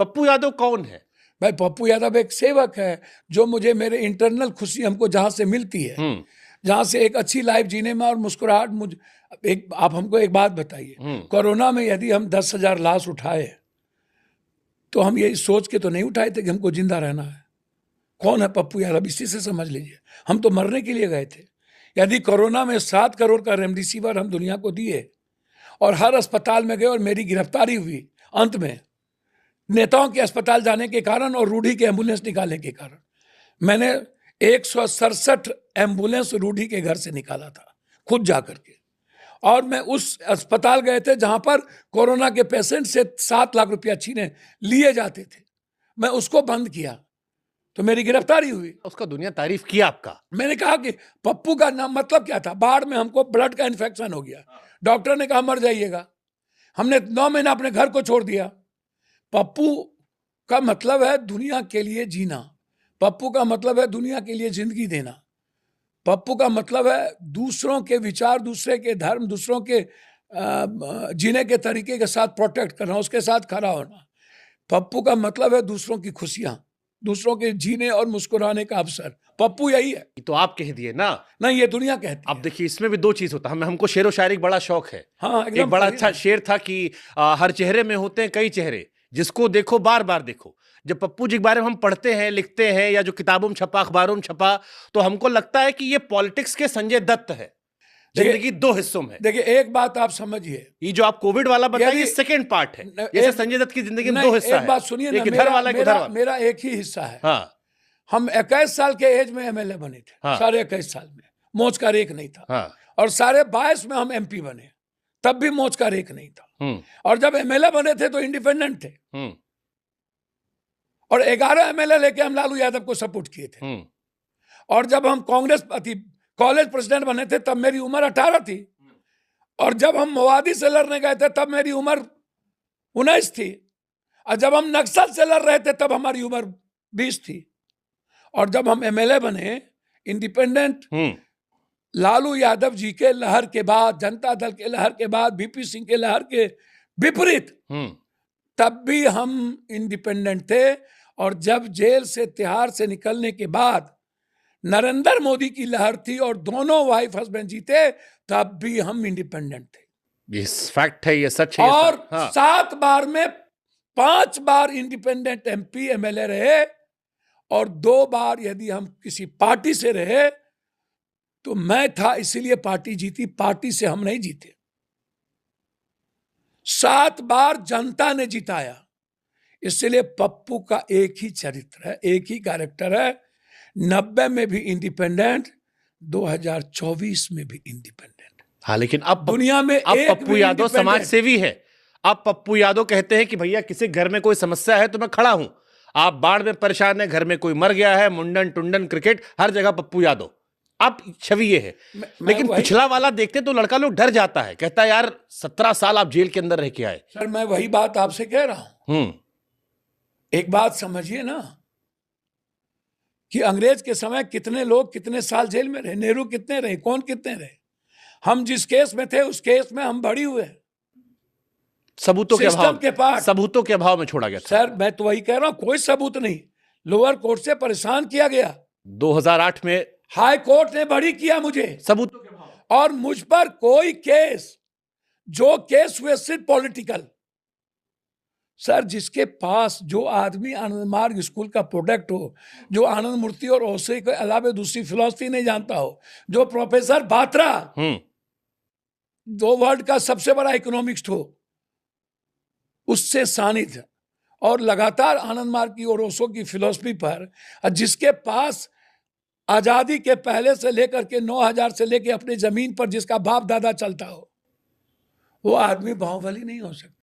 पप्पू यादव कौन है? भाई पप्पू यादव एक सेवक है जो मुझे मेरे इंटरनल खुशी हमको जहां से मिलती है, जहां से एक अच्छी लाइफ जीने में और मुस्कुराहट मुझ आप हमको एक बात बताइए, कोरोना में यदि हम 10,000 लाश उठाए तो हम ये सोच के तो नहीं उठाए थे कि हमको जिंदा रहना है। कौन है पप्पू यादव, इसी से समझ लीजिए। हम तो मरने के लिए गए थे। यदि कोरोना में 7 करोड़ का रेमडेसिविर हम दुनिया को दिए और हर अस्पताल में गए और मेरी गिरफ्तारी हुई अंत में नेताओं के अस्पताल जाने के कारण और रूढ़ी के एम्बुलेंस निकालने के कारण, मैंने 167 एम्बुलेंस रूढ़ी के घर से निकाला था खुद जा करके। और मैं उस अस्पताल गए थे जहां पर कोरोना के पेशेंट से 7 लाख रुपया छीने लिए जाते थे, मैं उसको बंद किया तो मेरी गिरफ्तारी हुई। उसका दुनिया तारीफ किया आपका। मैंने कहा कि पप्पू का नाम मतलब क्या था, बाढ़ में हमको ब्लड का इन्फेक्शन हो गया, डॉक्टर ने कहा मर जाइएगा, हमने 9 महीना अपने घर को छोड़ दिया। पप्पू का मतलब है दुनिया के लिए जीना, पप्पू का मतलब है दुनिया के लिए जिंदगी देना, पप्पू का मतलब है दूसरों के विचार, दूसरे के धर्म, दूसरों के जीने के तरीके के साथ प्रोटेक्ट करना, उसके साथ खड़ा होना। पप्पू का मतलब है दूसरों की खुशियां, दूसरों के जीने और मुस्कुराने का अवसर। पप्पू यही है। तो आप कह दिए ना? नहीं, ये दुनिया कहती है। अब देखिए इसमें भी 2 चीज होता है। हमको शेरो शायरी बड़ा शौक है। हाँ, एक बड़ा अच्छा शेर था कि हर चेहरे में होते हैं कई चेहरे, जिसको देखो बार बार देखो। जब पप्पू जी के बारे में हम पढ़ते हैं, लिखते हैं, या जो किताबों में छपा, अखबारों में छपा, तो हमको लगता है कि ये पॉलिटिक्स के संजय दत्त है। जिंदगी 2 हिस्सों में। देखिए एक बात आप समझिए, ये जो आप कोविड वाला बताइए सेकंड पार्ट है। जैसे संजय दत्त की जिंदगी में 2 हिस्सा है। एक बात सुनिए ना, मेरा एक ही हिस्सा है। हाँ। हम 21 साल के एज में एमएलए बने थे। हाँ। सारे 21 साल में मौज का रेख नहीं था। हाँ। और सारे 22 में हम एमपी बने, तब भी मौज का रेख नहीं था। और जब एमएलए बने थे तो इंडिपेंडेंट थे। और 11 एमएलए लेके हम लालू यादव को सपोर्ट किए थे। और जब हम कांग्रेस कॉलेज प्रेसिडेंट बने थे तब मेरी उम्र 18 थी। और जब हम माओवादी से लड़ने गए थे तब मेरी उम्र 19 थी। और जब हम नक्सल से लड़ रहे थे तब हमारी उम्र 20 थी। और जब हम एमएलए बने इंडिपेंडेंट, लालू यादव जी के लहर के बाद, जनता दल के लहर के बाद, बीपी सिंह के लहर के विपरीत, तब भी हम इंडिपेंडेंट थे। और जब जेल से, तिहाड़ से निकलने के बाद नरेंद्र मोदी की लहर थी और दोनों वाइफ हस्बैंड जीते, तब भी हम इंडिपेंडेंट थे। ये फैक्ट है, ये सच है। और 7 बार में 5 बार इंडिपेंडेंट एमपी एमएलए रहे और 2 बार यदि हम किसी पार्टी से रहे तो मैं था, इसीलिए पार्टी जीती, पार्टी से हम नहीं जीते। 7 बार जनता ने जिताया। इसलिए पप्पू का एक ही चरित्र है, एक ही कैरेक्टर है। 90 में भी इंडिपेंडेंट, 2024 में भी इंडिपेंडेंट। हाँ, लेकिन अब दुनिया में अब पप्पू यादव समाज सेवी है। अब पप्पू यादव कहते हैं कि भैया किसी घर में कोई समस्या है तो मैं खड़ा हूं। आप बाढ़ में परेशान है, घर में कोई मर गया है, मुंडन टुंडन क्रिकेट, हर जगह पप्पू यादव। अब छवि ये है। लेकिन पिछला वाला देखते तो लड़का लोग डर जाता है, कहता है यार 17 साल आप जेल के अंदर रह के आए। सर मैं वही बात आपसे कह रहा हूं। एक बात समझिए ना कि अंग्रेज के समय कितने लोग कितने साल जेल में रहे, नेहरू कितने रहे, कौन कितने रहे। हम जिस केस में थे उस केस में हम बड़ी हुए। सबूतों के अभाव में छोड़ा गया था। सर मैं तो वही कह रहा हूं, कोई सबूत नहीं। लोअर कोर्ट से परेशान किया गया। 2008 में हाई कोर्ट ने बरी किया मुझे सबूतों के अभाव। और मुझ पर कोई केस, जो केस हुए सिर्फ पॉलिटिकल। सर जिसके पास, जो आदमी आनंद मार्ग स्कूल का प्रोडक्ट हो, जो आनंद मूर्ति और ओशो के अलावा दूसरी फिलॉसफी नहीं जानता हो, जो प्रोफेसर बात्रा दो वर्ल्ड का सबसे बड़ा इकोनॉमिक्स हो, उससे सानिध्य और लगातार आनंद मार्ग की और ओशो की फिलॉसफी पर, जिसके पास आजादी के पहले से लेकर के 9000 से लेकर अपनी जमीन पर जिसका बाप दादा चलता हो, वो आदमी बाहुबली नहीं हो सकता।